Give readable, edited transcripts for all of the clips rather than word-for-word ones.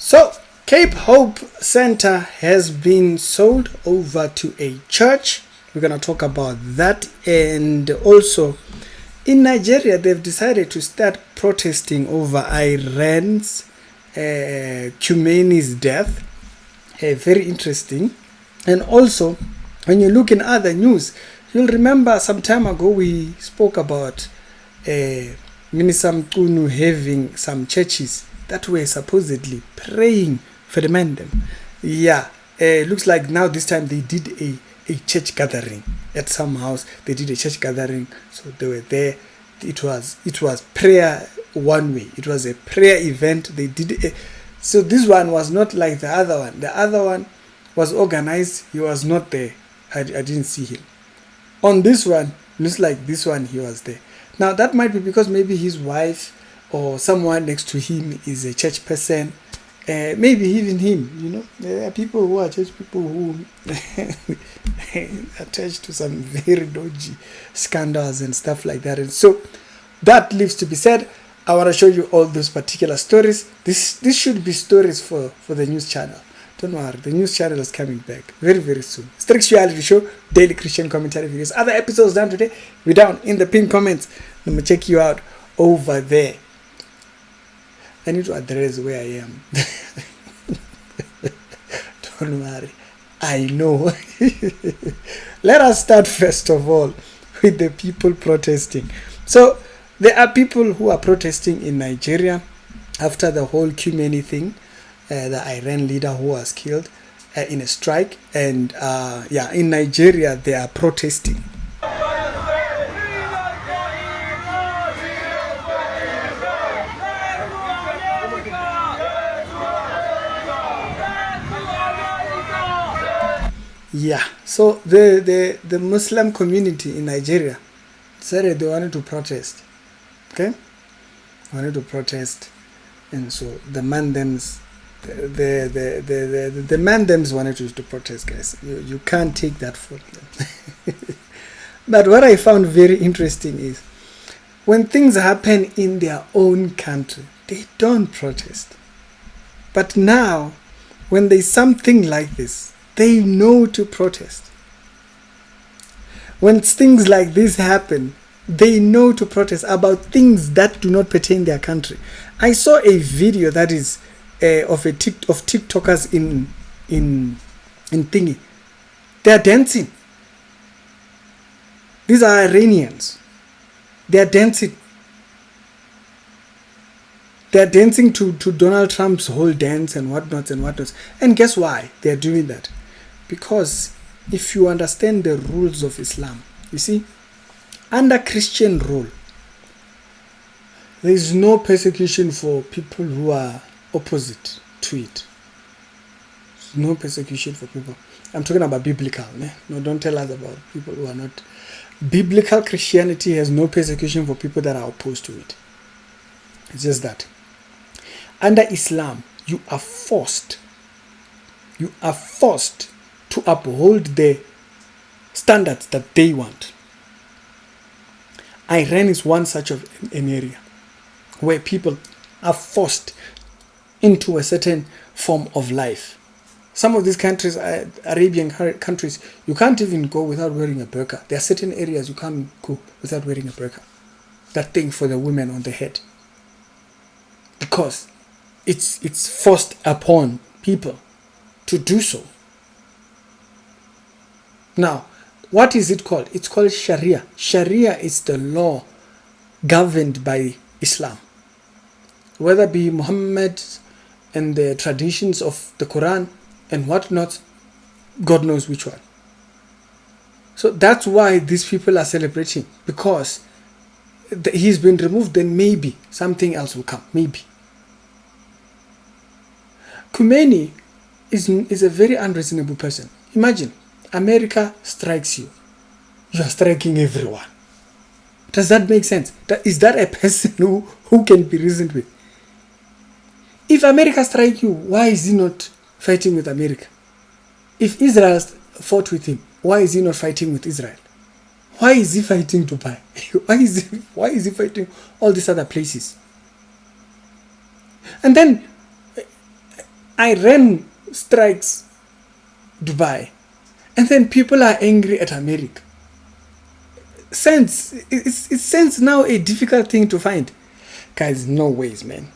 So, Cape Hope Center has been sold over to a church. We're going to talk about that. And also, in Nigeria, they've decided to start protesting over Iran's Khomeini's death. Very interesting. And also, when you look in other news, you'll remember some time ago we spoke about Minister Mchunu having some churches that were supposedly praying for the mandem. Yeah, looks like now this time they did a church gathering at some house. They did a church gathering, so they were there. It was prayer one way. It was a prayer event. They did so this one was not like the other one. The other one was organized. He was not there. I didn't see him. On this one, looks like this one he was there. Now that might be because maybe his wife or someone next to him is a church person. Maybe even him, there are people who are church people who attached to some very dodgy scandals and stuff like that. And so that leaves to be said. I want to show you all those particular stories. This should be stories for the news channel. Don't worry, the news channel is coming back very, very soon. Strix Reality Show, daily Christian commentary videos. Other episodes done today, we're down in the pinned comments. Let me check you out over there. I need to address where I am. Don't worry, I know. Let us start first of all with the people protesting. So there are people who are protesting in Nigeria after the whole Khomeini thing, the Iran leader who was killed in a strike. And in Nigeria they are protesting. Yeah, so the Muslim community in Nigeria decided they wanted to protest. Okay, wanted to protest, and so the mandems, the mandems wanted to protest, guys. You can't take that from them. But what I found very interesting is when things happen in their own country, they don't protest. But now, when there's something like this, they know to protest. When things like this happen, they know to protest about things that do not pertain their country. I saw a video that is of TikTokers in thingy. They are dancing. These are Iranians. They are dancing. They are dancing to Donald Trump's whole dance and whatnot and whatnot. And guess why they are doing that? Because if you understand the rules of Islam, you see, under Christian rule, there is no persecution for people who are opposite to it. There's no persecution for people. I'm talking about biblical. No, don't tell us about people who are not. Biblical Christianity has no persecution for people that are opposed to it. It's just that. Under Islam, you are forced to uphold the standards that they want. Iran is one such of an area where people are forced into a certain form of life. Some of these countries, Arabian countries, you can't even go without wearing a burqa. There are certain areas you can't go without wearing a burqa. That thing for the women on the head. Because it's forced upon people to do so. Now, what is it called? It's called Sharia. Sharia is the law governed by Islam. Whether it be Muhammad and the traditions of the Quran and whatnot, God knows which one. So that's why these people are celebrating, because he's been removed, then maybe something else will come. Maybe. Khomeini is a very unreasonable person. Imagine, America strikes you. You are striking everyone. Does that make sense? Is that a person who can be reasoned with? If America strikes you, why is he not fighting with America? If Israel fought with him, why is he not fighting with Israel? Why is he fighting Dubai? Why is he fighting all these other places? And then Iran strikes Dubai, and then people are angry at America. It's sense now a difficult thing to find. Guys, no ways, man.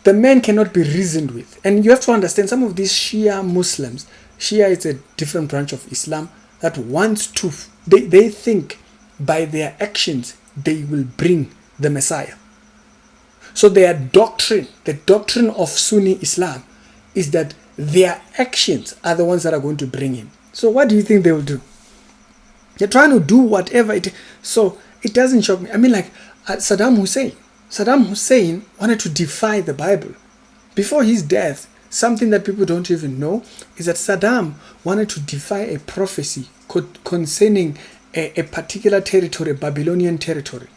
The man cannot be reasoned with. And you have to understand, some of these Shia Muslims, Shia is a different branch of Islam that wants to, they think by their actions they will bring the Messiah. So their doctrine, the doctrine of Sunni Islam, is that their actions are the ones that are going to bring him. So what do you think they will do? They're trying to do whatever it is. So it doesn't shock me. I mean, like Saddam Hussein wanted to defy the Bible. Before his death, something that people don't even know is that Saddam wanted to defy a prophecy concerning a particular territory, Babylonian territory.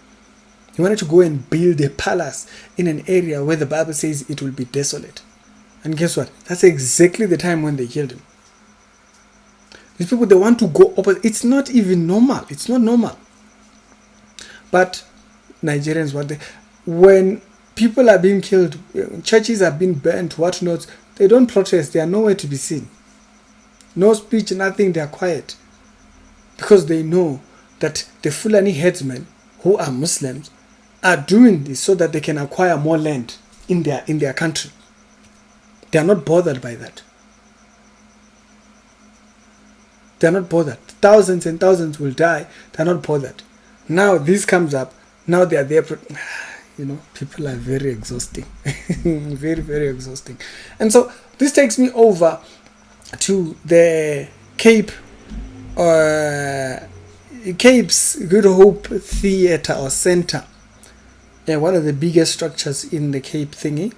He wanted to go and build a palace in an area where the Bible says it will be desolate. And guess what? That's exactly the time when they killed him. These people, they want to go opposite. It's not even normal. It's not normal. But Nigerians want when people are being killed, churches are being burnt, whatnot, they don't protest. They are nowhere to be seen. No speech, nothing. They are quiet. Because they know that the Fulani headsmen, who are Muslims, are doing this so that they can acquire more land in their country. They are not bothered by that. They are not bothered. Thousands and thousands will die. They are not bothered. Now this comes up. Now they are there. You know, people are very exhausting. Very, very exhausting. And so this takes me over to the Cape's Good Hope Theatre or Center. Yeah, one of the biggest structures in the Cape thingy,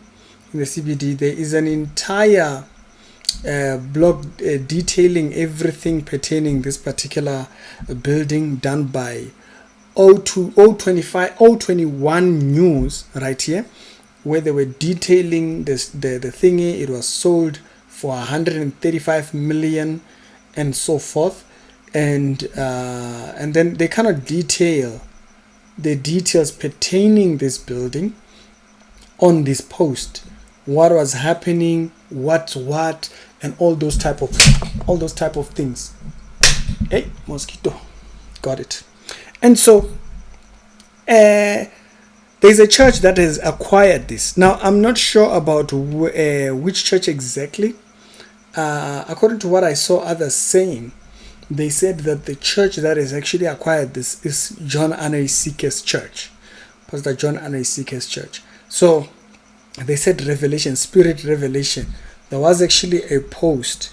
in the CBD. There is an entire blog detailing everything pertaining this particular building, done by 021 News right here, where they were detailing the thingy. It was sold for 135 million and so forth, and then they kind of detail the details pertaining this building on this post, what was happening, what, and all those type of things. Hey, mosquito, got it. And so there's a church that has acquired this. Now I'm not sure about which church exactly. According to what I saw others saying, they said that the church that has actually acquired this is John Anaisike's church, Pastor John Anaisike's church. So they said revelation, spirit revelation. There was actually a post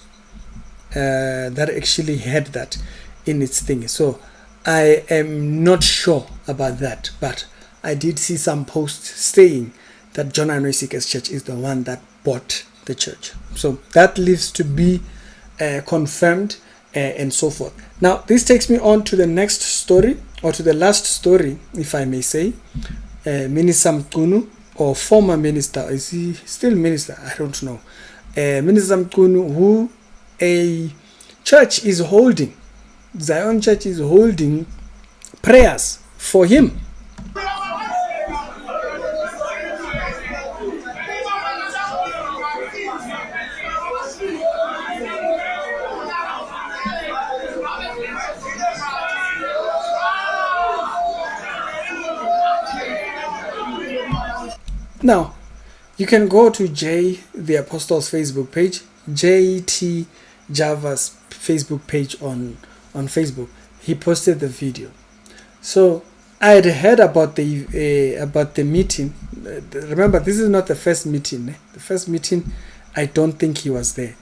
that actually had that in its thing. So I am not sure about that, but I did see some posts saying that John Anaisike's church is the one that bought the church. So that leaves to be confirmed. And so forth. Now this takes me on to the next story, or to the last story, if I may say. Minister Mchunu, or former minister, is he still minister? I don't know. Minister Mchunu, who a church is holding, Zion Church is holding prayers for him. Now, you can go to J the Apostle's Facebook page, JT Java's Facebook page on Facebook. He posted the video. So I had heard about the meeting. Remember, this is not the first meeting. The first meeting, I don't think he was there.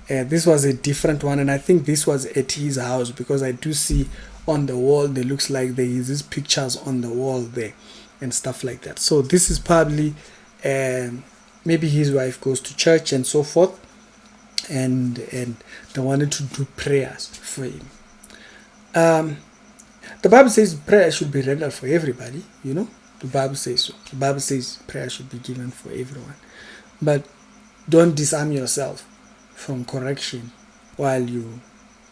This was a different one, and I think this was at his house, because I do see on the wall, there looks like there is these pictures on the wall there and stuff like that. So this is probably maybe his wife goes to church and so forth, and they wanted to do prayers for him. The Bible says prayer should be rendered for everybody, you know. The Bible says so. The Bible says prayer should be given for everyone. But don't disarm yourself from correction while you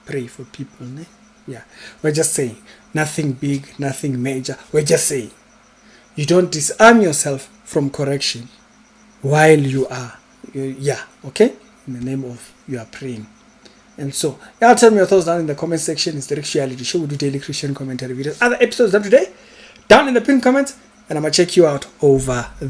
pray for people. Ne? Yeah, we're just saying nothing big, nothing major. We're just saying you don't disarm yourself from correction while you are. Yeah, okay? in the name of you are praying. And so, y'all tell me your thoughts down in the comment section. It's the Reality Show. We do daily Christian commentary videos. Other episodes of today down in the pinned comments, and I'm gonna check you out over there.